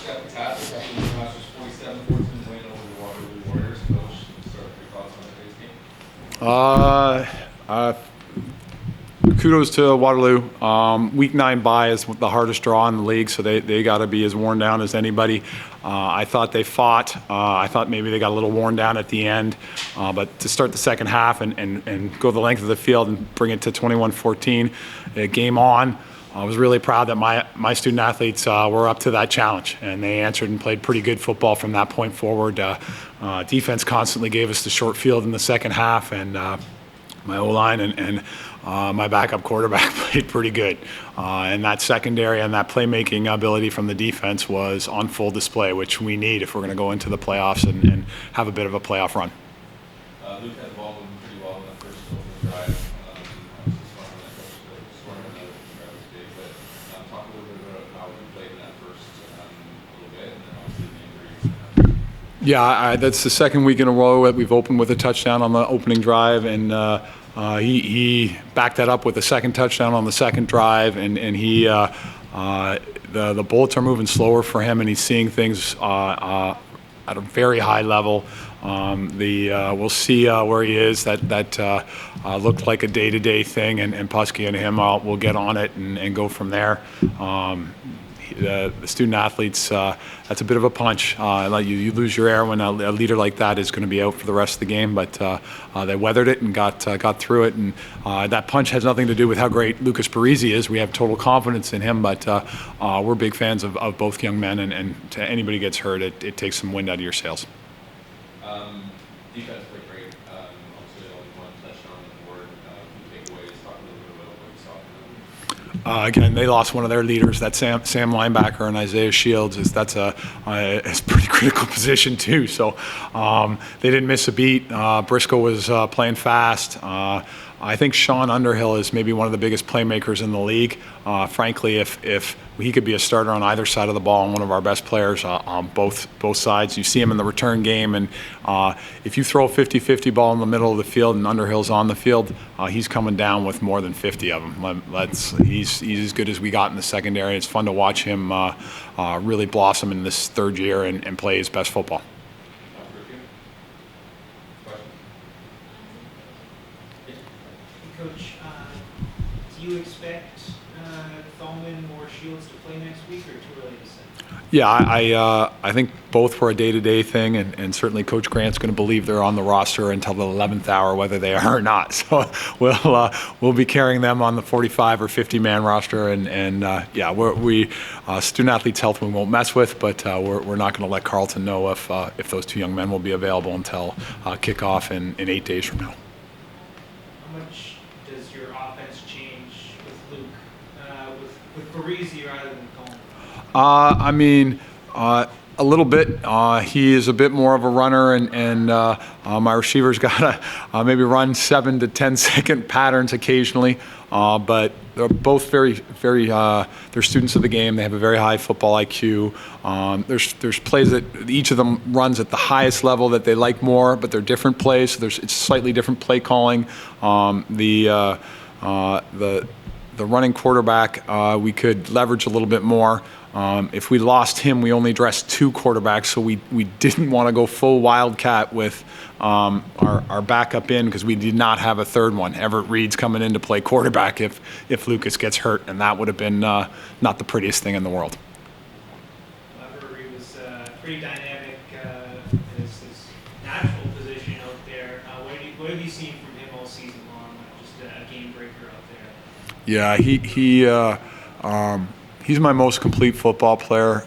Stefan Ptaszek after the McMaster's 47-14 win over the Waterloo Warriors. Coach, start with your thoughts on today's game. Kudos to Waterloo. Week 9 bye is the hardest draw in the league, so they got to be as worn down as anybody. I thought they fought. I thought maybe they got a little worn down at the end, but to start the second half and go the length of the field and bring it to 21-14, game on. I was really proud that my student athletes were up to that challenge, and they answered and played pretty good football from that point forward. Defense constantly gave us the short field in the second half, and my O-line and my backup quarterback played pretty good. And that secondary and that playmaking ability from the defense was on full display, which we need if we're going to go into the playoffs and have a bit of a playoff run. Luke had the ball moving pretty well in that first opening drive. Scoring on that drive was big, but talk a little bit about how you played in that first little bit, and then obviously the injuries. Yeah, that's the second week in a row that we've opened with a touchdown on the opening drive, and he backed that up with a second touchdown on the second drive, and he the bullets are moving slower for him, and he's seeing things at a very high level. We'll see where he is. That looked like a day-to-day thing, and Ptaszek and him will get on it and go from there. The student athletes, that's a bit of a punch. You lose your air when a leader like that is going to be out for the rest of the game, but they weathered it and got through it. And that punch has nothing to do with how great Lucas Parisi is. We have total confidence in him, but we're big fans of both young men, and to anybody gets hurt, it takes some wind out of your sails. Defense played great. Obviously, only one touchdown on the board. Takeaways. Talk a little bit about what you saw from them. Again, they lost one of their leaders, that Sam linebacker, and Isaiah Shields. That's a pretty critical position too. So they didn't miss a beat. Briscoe was playing fast. I think Sean Underhill is maybe one of the biggest playmakers in the league. Frankly, if he could be a starter on either side of the ball and one of our best players on both sides. You see him in the return game, and if you throw a 50-50 ball in the middle of the field and Underhill's on the field, he's coming down with more than 50 of them. He's as good as we got in the secondary. It's fun to watch him really blossom in this third year and play his best football. Coach, do you expect Thalman or Shields to play next week, or too early to say? Yeah, I think both were a day-to-day thing, and certainly Coach Grant's going to believe they're on the roster until the 11th hour, whether they are or not. So we'll be carrying them on the 45 or 50-man roster, and student athletes' health we won't mess with, but we're not going to let Carleton know if those two young men will be available until kickoff in 8 days from now. How much does your offense change with Luke, with Parisi rather than Coleman? A little bit. He is a bit more of a runner, and my receivers got to maybe run 7 to 10 second patterns occasionally. But they're both very they're students of the game. They have a very high football IQ. There's plays that each of them runs at the highest level that they like more, but they're different plays. So it's slightly different play calling. The running quarterback we could leverage a little bit more. If we lost him, we only dressed 2 quarterbacks, so we didn't want to go full Wildcat with our backup in because we did not have a third one. Everett Reid's coming in to play quarterback if Lucas gets hurt, and that would have been not the prettiest thing in the world. Everett Reid was pretty dynamic in his natural position out there. What have you seen from him all season long? Just a game breaker out there. Yeah, he's my most complete football player.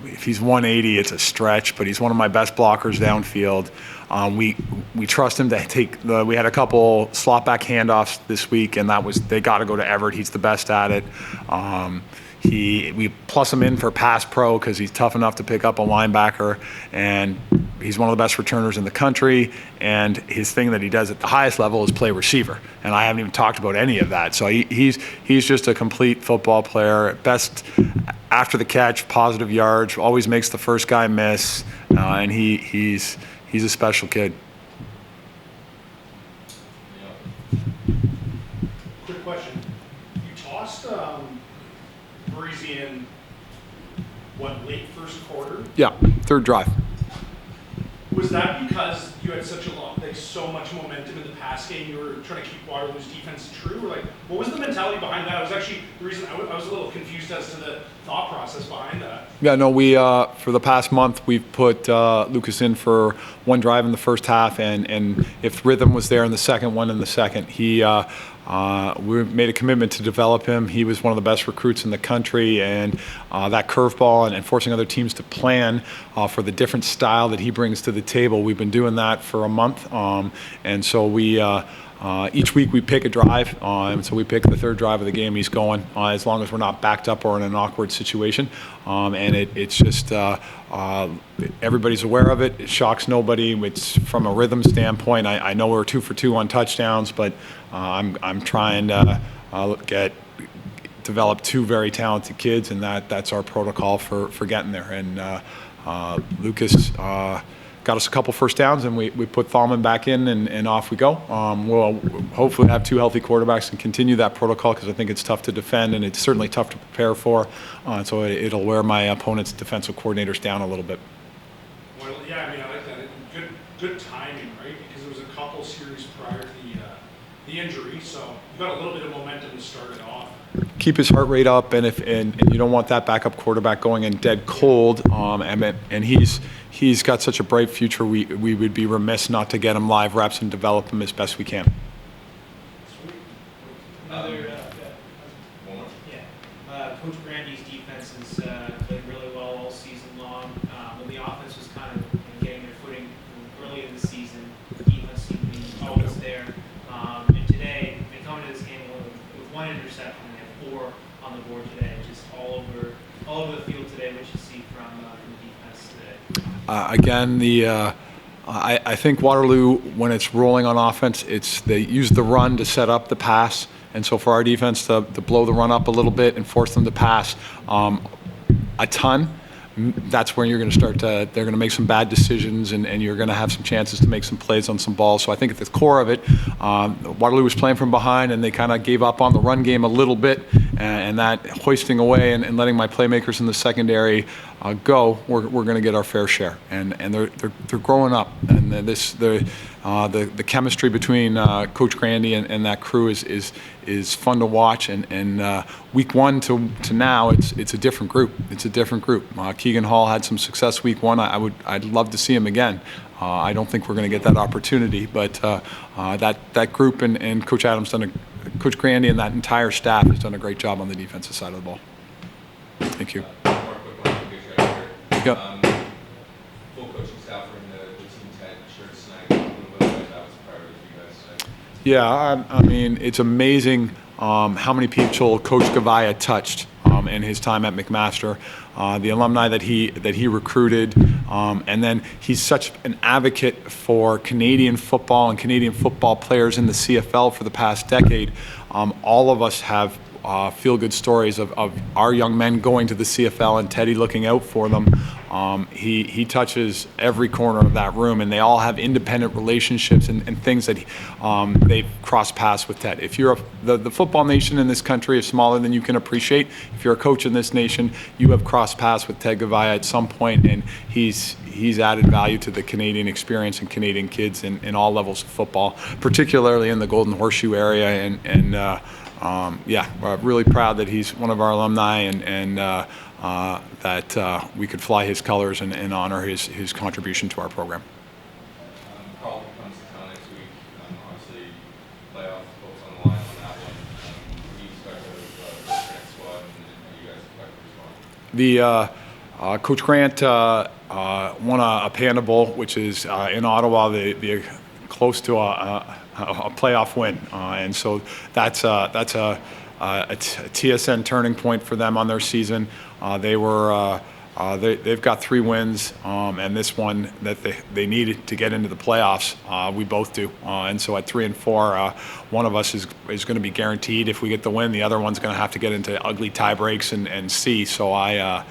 If he's 180, it's a stretch, but he's one of my best blockers downfield. We trust him to take we had a couple slot back handoffs this week, and they got to go to Everett. He's the best at it. We plus him in for pass pro because he's tough enough to pick up a linebacker, and he's one of the best returners in the country. And his thing that he does at the highest level is play receiver, and I haven't even talked about any of that. So he's just a complete football player. At best, after the catch, positive yards, always makes the first guy miss, and he's a special kid. Quick question: you tossed Parisi in late first quarter. Yeah, third drive. Was that because you had such a so much momentum in the pass game, you were trying to keep Waterloo's defense true? Or what was the mentality behind that? I was actually, the reason I was a little confused as to the thought process behind that. Yeah, no, we, for the past month, we've put Lucas in for one drive in the first half, and if rhythm was there in the second, one in the second. We made a commitment to develop him. He was one of the best recruits in the country, and that curveball and forcing other teams to plan for the different style that he brings to the table. We've been doing that for a month, and so each week we pick a drive, and so we pick the third drive of the game he's going, as long as we're not backed up or in an awkward situation. And it's just everybody's aware of it. It shocks nobody. It's from a rhythm standpoint. I know we're 2 for 2 on touchdowns, but I'm trying to develop 2 very talented kids, and that's our protocol for getting there. And Lucas got us a couple first downs, and we put Thalman back in, and off we go. We'll hopefully have 2 healthy quarterbacks and continue that protocol, because I think it's tough to defend, and it's certainly tough to prepare for. So it'll wear my opponent's defensive coordinators down a little bit. Well, yeah, I mean, I like that. Good timing, right? Because it was a couple series prior to the injury, so you got a little bit of momentum to start it off. Keep his heart rate up, and you don't want that backup quarterback going in dead cold. And he's got such a bright future. We would be remiss not to get him live reps and develop him as best we can. Coach Brandy's defense has played really well all season long. When the offense was kind of getting their footing early in the season, the defense seemed to be always there. And today, they come into this game with 1 interception and they have 4 on the board today, just all over the field today. What you see from the defense today? Again, I think Waterloo, when it's rolling on offense, they use the run to set up the pass. And so for our defense to blow the run up a little bit and force them to pass a ton, that's where you're going to they're going to make some bad decisions, and you're going to have some chances to make some plays on some balls. So I think at the core of it, Waterloo was playing from behind, and they kind of gave up on the run game a little bit, and that hoisting away and letting my playmakers in the secondary go, we're going to get our fair share, and they're growing up, and the chemistry between Coach Grandy and that crew is fun to watch, and week 1 to now it's a different group. It's a different group. Keegan Hall had some success week 1. I'd love to see him again. I don't think we're going to get that opportunity, but that group and Coach Adams Coach Grandy and that entire staff has done a great job on the defensive side of the ball. Thank you. More quick one, big guy here. Yep. Full coaching staff wearing the team tent shirts tonight. A little bit of that was a priority for you guys tonight. Yeah, I mean, it's amazing how many people Coach Gavaya touched in his time at McMaster, the alumni that he recruited, and then he's such an advocate for Canadian football and Canadian football players in the CFL for the past decade. All of us have feel-good stories of our young men going to the CFL and Teddy looking out for them. He touches every corner of that room, and they all have independent relationships and things that they've crossed paths with Ted. If you're the football nation in this country is smaller than you can appreciate. If you're a coach in this nation, you have crossed paths with Ted Gavaya at some point, and he's added value to the Canadian experience and Canadian kids in all levels of football, particularly in the Golden Horseshoe area, and we're really proud that he's one of our alumni, and that we could fly his colors and honor his contribution to our program. Carleton comes to town next week. Obviously, playoff folks on the line on that one. What do you expect of the Grant squad, and how you guys expect to respond? Coach Grant won a Panda Bowl, which is in Ottawa, the close to a playoff win, and so that's a TSN turning point for them on their season. They've got 3 wins, and this one that they needed to get into the playoffs. We both do, and so at 3 and 4, one of us is going to be guaranteed if we get the win. The other one's going to have to get into ugly tie breaks and see. So we're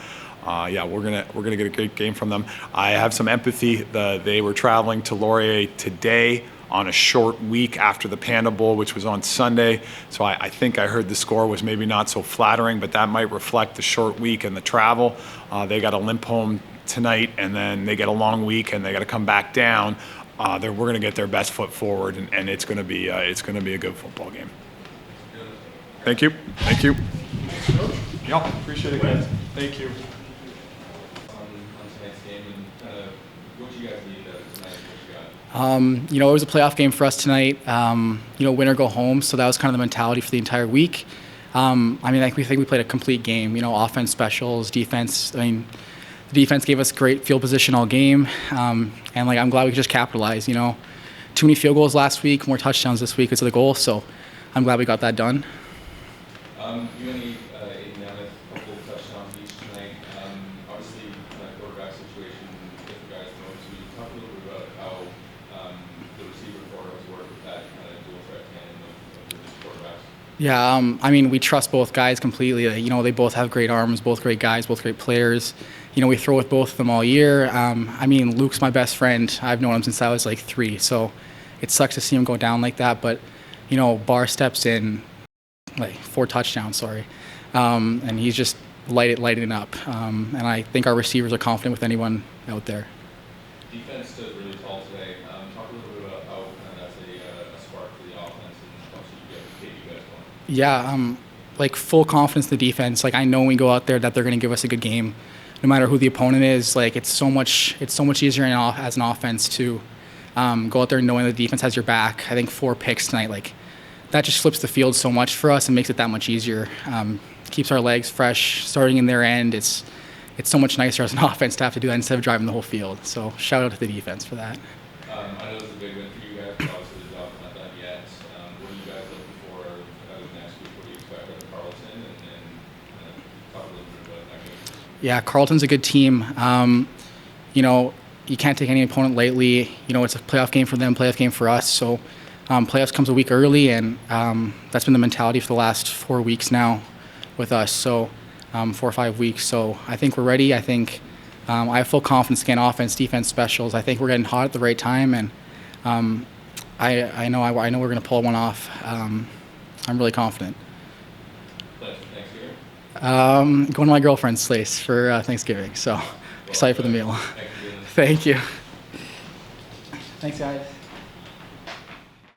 gonna get a great game from them. I have some empathy. They were traveling to Laurier today on a short week after the Panda Bowl, which was on Sunday. So I think I heard the score was maybe not so flattering, but that might reflect the short week and the travel. They got to limp home tonight, and then they get a long week, and they got to come back down. We're going to get their best foot forward, and it's going to be a good football game. Thank you. Thank you. Yeah, appreciate it, guys. Thank you. On tonight's game and kind of what you guys need tonight, what you got? It was a playoff game for us tonight. Win or go home. So that was kind of the mentality for the entire week. We think we played a complete game. Offense, specials, defense. The defense gave us great field position all game, and I'm glad we could just capitalize. Too many field goals last week, more touchdowns this week is the goal. So I'm glad we got that done. You only Mammoth, a couple of touchdowns each tonight. Obviously, that quarterback situation, different guys know. So you talk a little bit about how the receiver corps has worked with that kind of dual threat tandem of the quarterbacks. Yeah, we trust both guys completely. They both have great arms, both great guys, both great players. We throw with both of them all year. Luke's my best friend. I've known him since I was 3, so it sucks to see him go down like that. But, Barr steps in, 4 touchdowns, sorry. And he's just lighting up. And I think our receivers are confident with anyone out there. Defense stood really tall today. Talk a little bit about how that's a spark for the offense and helps you guys going. Yeah, full confidence in the defense. I know when we go out there that they're going to give us a good game, no matter who the opponent is. It's so much easier as an offense to go out there knowing the defense has your back. I think 4 picks tonight, that just flips the field so much for us and makes it that much easier. Keeps our legs fresh, starting in their end. It's so much nicer as an offense to have to do that instead of driving the whole field. So shout out to the defense for that. I know it's a big win for you guys, but obviously the job's not done yet. What are you guys looking for out of next week? What do you expect out of Carleton? And talk a little bit about that game. Yeah, Carleton's a good team. You can't take any opponent lightly. It's a playoff game for them, playoff game for us. So playoffs comes a week early, and that's been the mentality for the last 4 weeks now with us. So 4 or 5 weeks. So I think we're ready. I think I have full confidence in offense, defense, specials. I think we're getting hot at the right time, and I know we're going to pull one off. I'm really confident. Thanksgiving? Going to my girlfriend's place for Thanksgiving. So excited for the meal. Thank you. Thanks, guys.